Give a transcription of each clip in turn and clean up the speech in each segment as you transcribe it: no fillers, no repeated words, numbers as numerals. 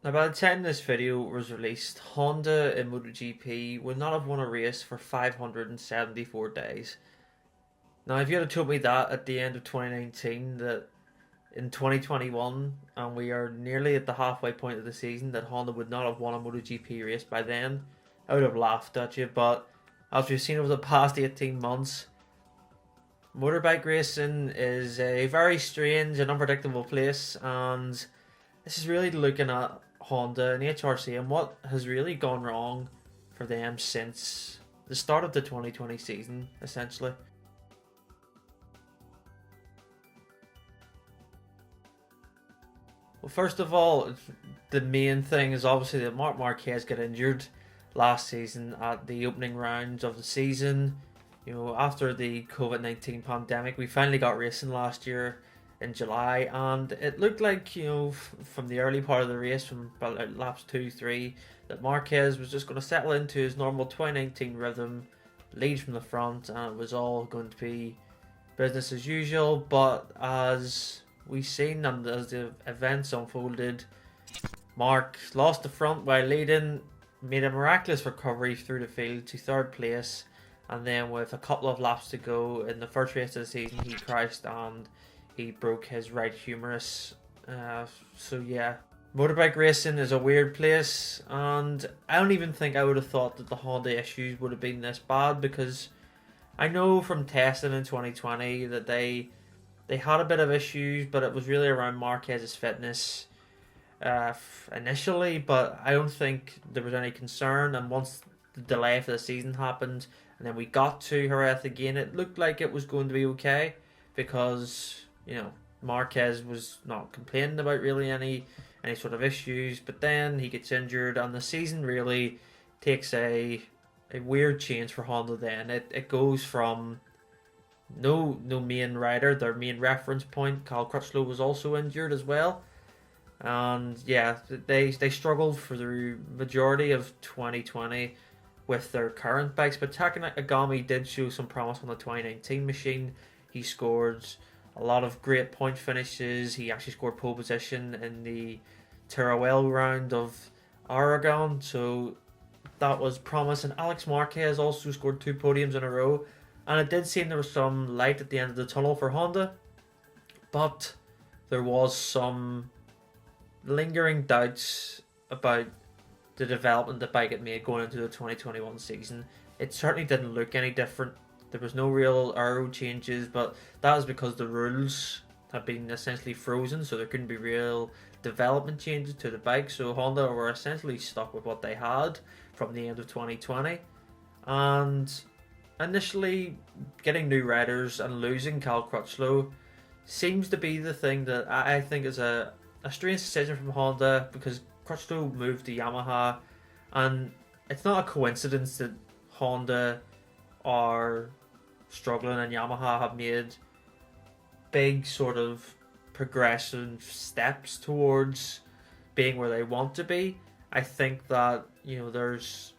Now, by the time this video was released, Honda in MotoGP would not have won a race for 574 days. Now, if you had told me that at the end of 2019, that in 2021, and we are nearly at the halfway point of the season, that Honda would not have won a MotoGP race by then, I would have laughed at you. But as we've seen over the past 18 months, motorbike racing is a very strange and unpredictable place, and this is really looking at Honda and HRC and what has really gone wrong for them since the start of the 2020 season, essentially. Well, first of all, the main thing is obviously that Marc Marquez got injured last season at the opening rounds of the season. After the COVID-19 pandemic, we finally got racing last year in July, and it looked like, from the early part of the race, from about laps 2, 3, that Marquez was just going to settle into his normal 2019 rhythm, lead from the front, and it was all going to be business as usual. But as we've seen and as the events unfolded, Marc lost the front while leading, made a miraculous recovery through the field to third place, and then with a couple of laps to go in the first race of the season, he crashed and he broke his right humerus. So yeah, motorbike racing is a weird place, and I don't even think I would have thought that the Honda issues would have been this bad, because I know from testing in 2020 that they had a bit of issues, but it was really around Marquez's fitness initially. But I don't think there was any concern, and once the delay for the season happened and then we got to Jerez again, it looked like it was going to be okay, because Marquez was not complaining about really any sort of issues. But then he gets injured, and the season really takes a weird change for Honda. Then it goes from no main rider, their main reference point, Cal Crutchlow, was also injured as well. And yeah, they struggled for the majority of 2020 with their current bikes. But Nakagami did show some promise on the 2019 machine. He scored a lot of great point finishes. He actually scored pole position in the Teruel round of Aragon, so that was promising. Alex Marquez also scored 2 podiums in a row, and it did seem there was some light at the end of the tunnel for Honda, but there was some lingering doubts about the development the bike had made going into the 2021 season. It certainly didn't look any different. There was no real aero changes, but that was because the rules had been essentially frozen, so there couldn't be real development changes to the bike. So Honda were essentially stuck with what they had from the end of 2020. And initially, getting new riders and losing Cal Crutchlow seems to be the thing that I think is a strange decision from Honda, because Crutchlow moved to Yamaha, and it's not a coincidence that Honda are struggling and Yamaha have made big sort of progressive steps towards being where they want to be. I think that there's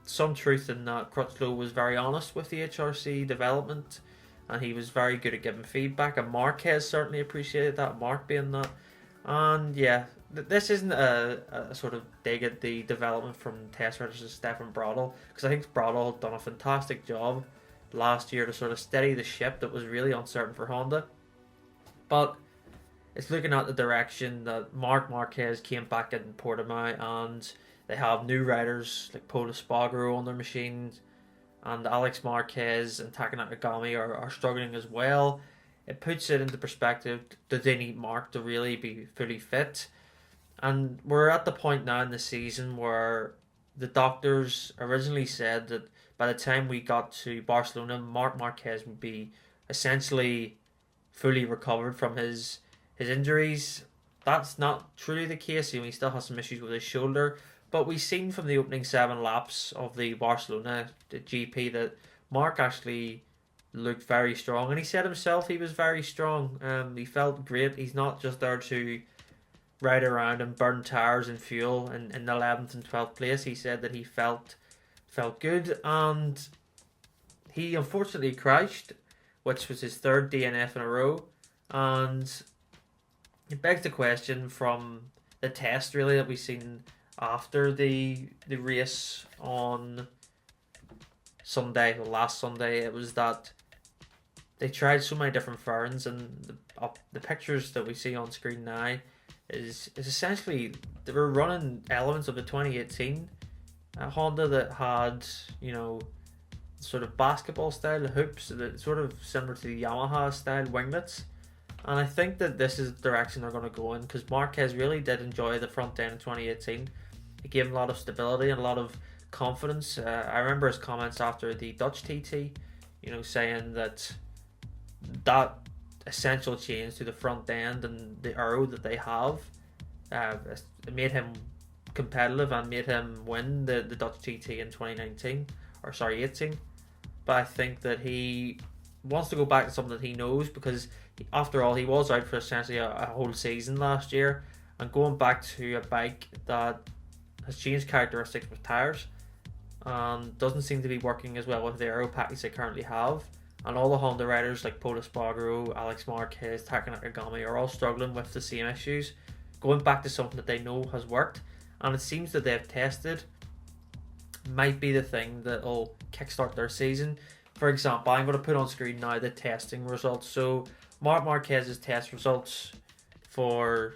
some truth in that. Crutchlow was very honest with the HRC development, and he was very good at giving feedback, and Marquez certainly appreciated that, Marc being that. And yeah, this isn't a sort of dig at the development from test riders as Stefan Bradl, because I think Bradl had done a fantastic job last year to sort of steady the ship that was really uncertain for Honda. But it's looking at the direction that Marc Marquez came back in Portimao, and they have new riders like Pol Espargaro on their machines, and Alex Marquez and Taka Nakagami are struggling as well. It puts it into perspective. Do they need Marc to really be fully fit? And we're at the point now in the season where the doctors originally said that by the time we got to Barcelona, Marc Marquez would be essentially fully recovered from his injuries. That's not truly the case. He still has some issues with his shoulder, but we've seen from the opening 7 laps of the Barcelona GP that Marc actually looked very strong, and he said himself he was very strong. He felt great. He's not just there to ride around and burn tires and fuel in the 11th and 12th place. He said that he felt good, and he unfortunately crashed, which was his 3rd DNF in a row. And it begs the question from the test really that we seen after the race on Sunday, last Sunday. It was that they tried so many different fairings, and the pictures that we see on screen now is essentially they were running elements of the 2018 Honda that had, you know, sort of basketball style hoops, that sort of similar to the Yamaha style winglets. And I think that this is the direction they're going to go in, because Marquez really did enjoy the front end in 2018. It gave him a lot of stability and a lot of confidence. I remember his comments after the Dutch TT, you know, saying that essential change to the front end and the aero that they have, it made him competitive and made him win the Dutch TT in 2019, or sorry, 18. But I think that he wants to go back to something that he knows, because after all, he was out for essentially a whole season last year, and going back to a bike that has changed characteristics with tyres and doesn't seem to be working as well with the aero package they currently have. And all the Honda riders like Pol Espargaro, Alex Marquez, Taka Nakagami are all struggling with the same issues. Going back to something that they know has worked, and it seems that they've tested, might be the thing that will kickstart their season. For example, I'm going to put on screen now the testing results. So Marc Marquez's test results for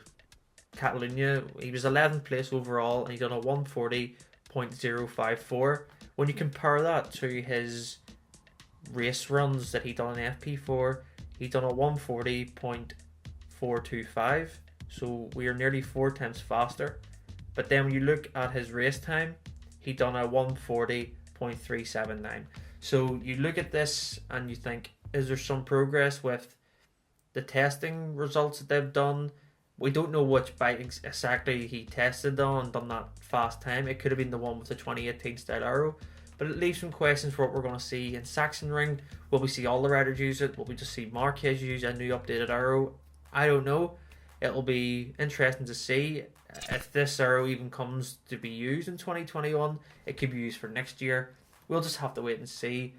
Catalunya, he was 11th place overall, and he done a 140.054. When you compare that to his race runs that he done in FP4, he done a 140.425. So we are nearly 4 times faster. But then when you look at his race time, he done a 140.379. So you look at this and you think, is there some progress with the testing results that they've done? We don't know which bike exactly he tested on and done that fast time. It could have been the one with the 2018 style aero. But it leaves some questions for what we're going to see in Sachsenring. Will we see all the riders use it? Will we just see Marquez use a new updated aero? I don't know. It'll be interesting to see if this aero even comes to be used in 2021. It could be used for next year. We'll just have to wait and see.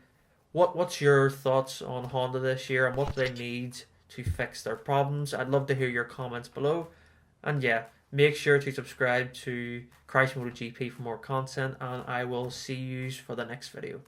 What's your thoughts on Honda this year, and what do they need to fix their problems? I'd love to hear your comments below. And yeah, make sure to subscribe to Crash MotoGP for more content, and I will see you for the next video.